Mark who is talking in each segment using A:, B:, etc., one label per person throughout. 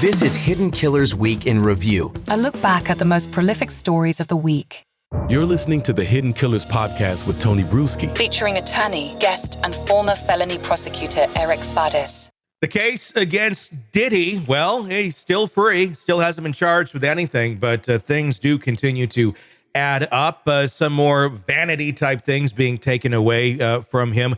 A: This is Hidden Killers Week in Review.
B: A look back at the most prolific stories of the week.
C: You're listening to the Hidden Killers podcast with Tony Brueski.
B: Featuring attorney, guest, and former felony prosecutor Eric Faddis.
D: The case against Diddy, well, he's still free, still hasn't been charged with anything, but things do continue to add up. Some more vanity type things being taken away from him.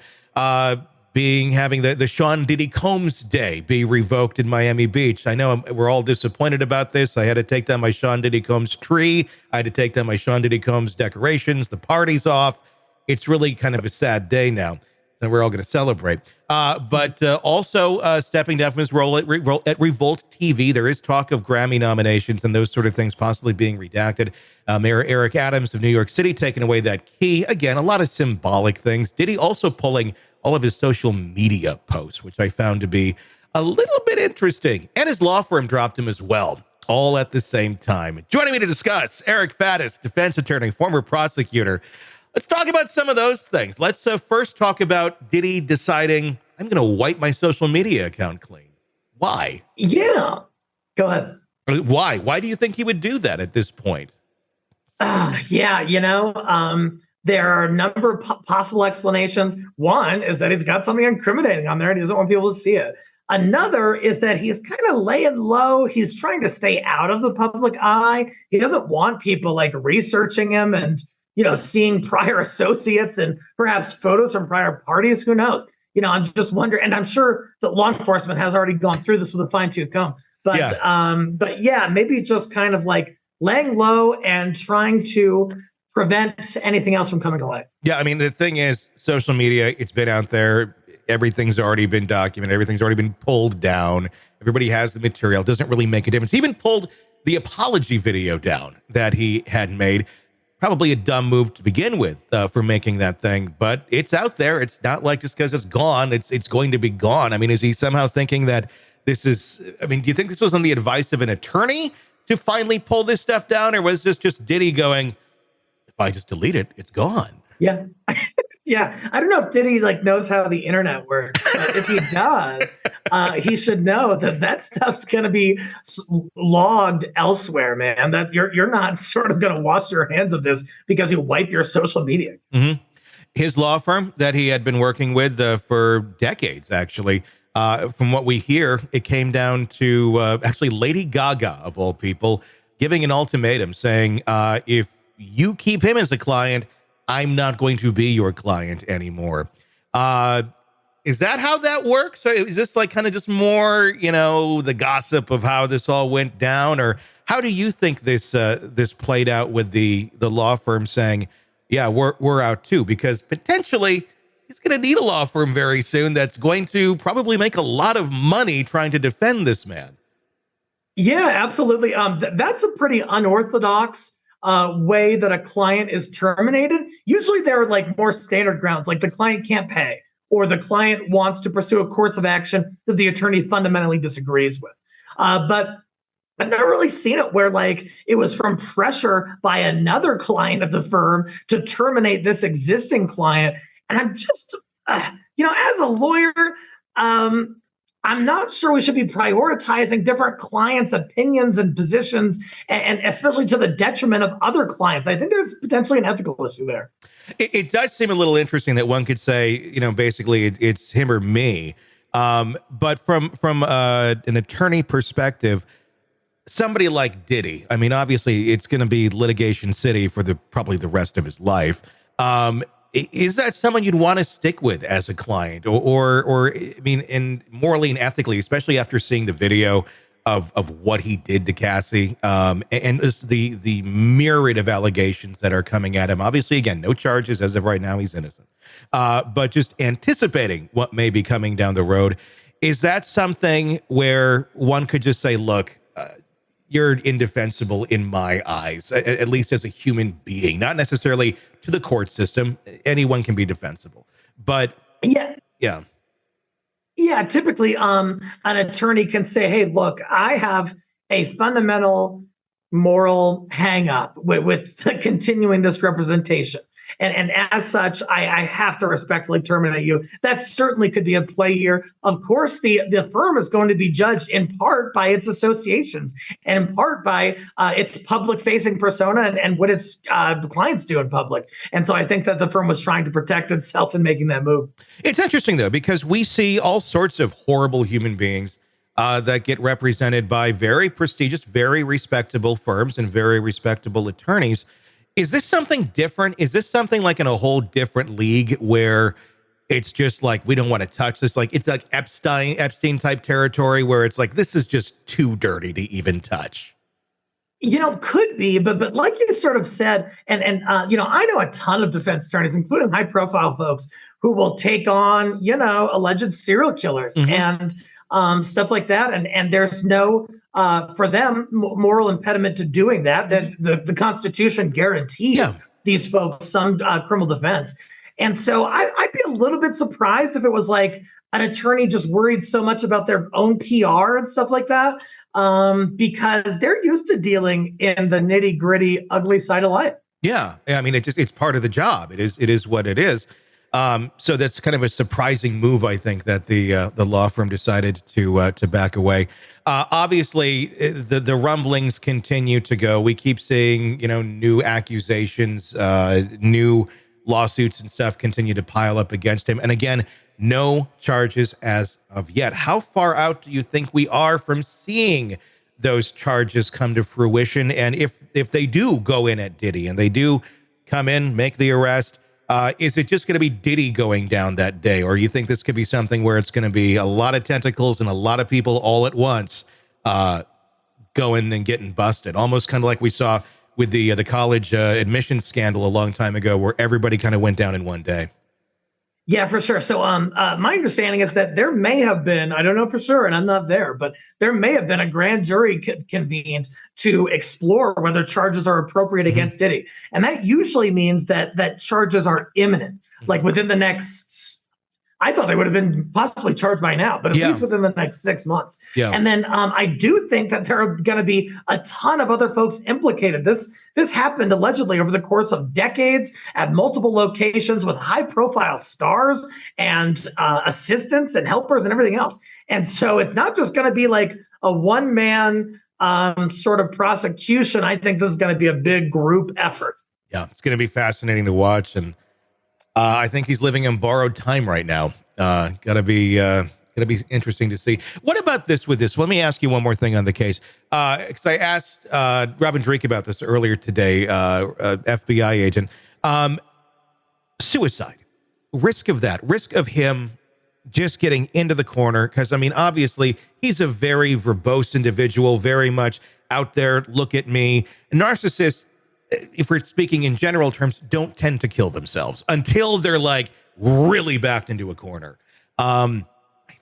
D: Having the Sean Diddy Combs Day be revoked in Miami Beach. I know we're all disappointed about this. I had to take down my Sean Diddy Combs tree. I had to take down my Sean Diddy Combs decorations. The party's off. It's really kind of a sad day now. And we're all going to celebrate. But also stepping down from his role at Revolt TV. There is talk of Grammy nominations and those sort of things possibly being redacted. Mayor Eric Adams of New York City taking away that key. Again, a lot of symbolic things. Diddy also pulling all of his social media posts, which I found to be a little bit interesting. And his law firm dropped him as well, all at the same time. Joining me to discuss, Eric Faddis, defense attorney, former prosecutor. Let's talk about some of those things. Let's first talk about Diddy deciding, I'm going to wipe my social media account clean. Why?
E: Yeah. Go ahead.
D: Why? Why do you think he would do that at this point? There are a number of possible explanations. One is that he's got something incriminating on there and he doesn't want people to see it. Another is that he's kind of laying low. He's trying to stay out of the public eye. He doesn't want people like researching him and, seeing prior associates and perhaps photos from prior parties. Who knows? I'm just wondering, and I'm sure that law enforcement has already gone through this with a fine-tooth comb. But maybe just kind of like laying low and trying to prevent anything else from coming to light. Yeah, I mean, the thing is, social media, it's been out there. Everything's already been documented. Everything's already been pulled down. Everybody has the material. It doesn't really make a difference. He even pulled the apology video down that he had made. Probably a dumb move to begin with for making that thing, but it's out there. It's not like just because it's gone, it's going to be gone. I mean, is he somehow thinking that this is, do you think this was on the advice of an attorney to finally pull this stuff down? Or was this just Diddy going, if I just delete it, it's gone? Yeah. Yeah. I don't know if Diddy knows how the internet works, but if he does, he should know that stuff's going to be logged elsewhere, man. That you're not sort of going to wash your hands of this because you wipe your social media. Mm-hmm. His law firm that he had been working with for decades, actually, from what we hear, it came down to actually Lady Gaga, of all people, giving an ultimatum saying, if you keep him as a client, I'm not going to be your client anymore. Is that how that works? Or is this kind of just more, the gossip of how this all went down? Or how do you think this played out with the law firm saying, yeah, we're out too? Because potentially he's going to need a law firm very soon that's going to probably make a lot of money trying to defend this man. Yeah, absolutely. That's a pretty unorthodox way that a client is terminated. Usually there are more standard grounds, like the client can't pay or the client wants to pursue a course of action that the attorney fundamentally disagrees with. But I've never really seen it where it was from pressure by another client of the firm to terminate this existing client. And I'm just, as a lawyer, I'm not sure we should be prioritizing different clients' opinions and positions, and especially to the detriment of other clients. I think there's potentially an ethical issue there. It does seem a little interesting that one could say, basically it's him or me. But from an attorney perspective, somebody like Diddy, obviously it's going to be litigation city for probably the rest of his life. Is that someone you'd want to stick with as a client, or and morally and ethically, especially after seeing the video of what he did to Cassie, and just the myriad of allegations that are coming at him? Obviously, again, no charges as of right now; he's innocent. But just anticipating what may be coming down the road, is that something where one could just say, "Look, you're indefensible in my eyes, at least as a human being, not necessarily to the court system. Anyone can be defensible, but yeah. Typically, an attorney can say, "Hey, look, I have a fundamental moral hang up with continuing this representation. And as such, I have to respectfully terminate you. That certainly could be a play here. Of course, the firm is going to be judged in part by its associations and in part by its public-facing persona and what its clients do in public. And so I think that the firm was trying to protect itself in making that move.
F: It's interesting, though, because we see all sorts of horrible human beings that get represented by very prestigious, very respectable firms and very respectable attorneys. Is this something different? Is this something like in a whole different league where it's just like, we don't want to touch this? Like, it's like Epstein type territory where it's like, this is just too dirty to even touch.
D: Could be, but like you sort of said, and I know a ton of defense attorneys, including high profile folks, who will take on, alleged serial killers and stuff like that. And there's no, for them, moral impediment to doing that. The Constitution guarantees these folks some criminal defense. And so I'd be a little bit surprised if it was like an attorney just worried so much about their own PR and stuff like that, because they're used to dealing in the nitty gritty, ugly side of life.
F: Yeah. I mean, it's part of the job. It is what it is. So that's kind of a surprising move, I think, that the law firm decided to back away. Obviously, the rumblings continue to go. We keep seeing, new accusations, new lawsuits and stuff continue to pile up against him. And again, no charges as of yet. How far out do you think we are from seeing those charges come to fruition? And if they do go in at Diddy and they do come in, make the arrest, is it just going to be Diddy going down that day? Or you think this could be something where it's going to be a lot of tentacles and a lot of people all at once going and getting busted? Almost kind of like we saw with the college admissions scandal a long time ago, where everybody kind of went down in one day.
D: Yeah, for sure. So my understanding is that there may have been, I don't know for sure, and I'm not there, but there may have been a grand jury convened to explore whether charges are appropriate against Diddy. And that usually means that charges are imminent, like within the next, I thought they would have been possibly charged by now, but at least within the next 6 months. Yeah. And then I do think that there are going to be a ton of other folks implicated. This happened allegedly over the course of decades at multiple locations with high profile stars and assistants and helpers and everything else. And so it's not just going to be like a one man sort of prosecution. I think this is going to be a big group effort.
F: Yeah, it's going to be fascinating to watch. And I think he's living in borrowed time right now. Gotta be interesting to see. What about this with this? Let me ask you one more thing on the case. Because I asked Robin Drake about this earlier today, FBI agent. Suicide. Risk of that. Risk of him just getting into the corner. Because, I mean, obviously, he's a very verbose individual, very much out there, look at me. Narcissists, if we're speaking in general terms, don't tend to kill themselves until they're like really backed into a corner. I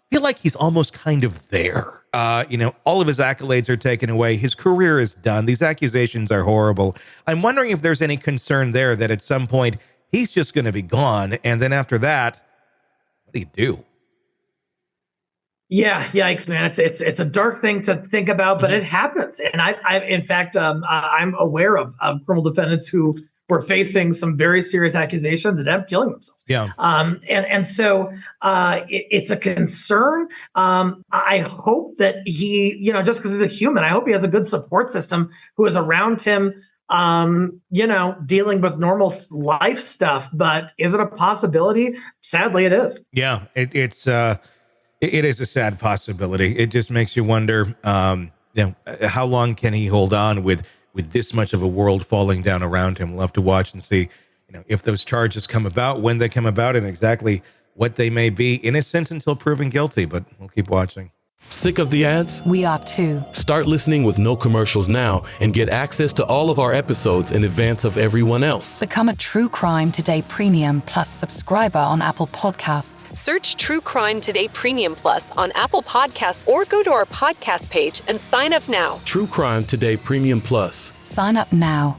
F: feel like he's almost kind of there. All of his accolades are taken away. His career is done. These accusations are horrible. I'm wondering if there's any concern there that at some point he's just going to be gone. And then after that, what do you do?
D: Yeah, yikes, man! It's a dark thing to think about, but it happens. And I in fact, I'm aware of criminal defendants who were facing some very serious accusations and end up killing themselves. Yeah. And so it's a concern. I hope that he, just because he's a human, I hope he has a good support system who is around him. Dealing with normal life stuff. But is it a possibility? Sadly, it is.
F: Yeah, it is a sad possibility. It just makes you wonder, how long can he hold on with this much of a world falling down around him? We'll have to watch and see, if those charges come about, when they come about, and exactly what they may be. Innocent until proven guilty, but we'll keep watching.
C: Sick of the ads?
B: We are too.
C: Start listening with no commercials now and get access to all of our episodes in advance of everyone else.
B: Become a True Crime Today Premium Plus subscriber on Apple Podcasts.
G: Search True Crime Today Premium Plus on Apple Podcasts or go to our podcast page and sign up now.
C: True Crime Today Premium Plus.
B: Sign up now.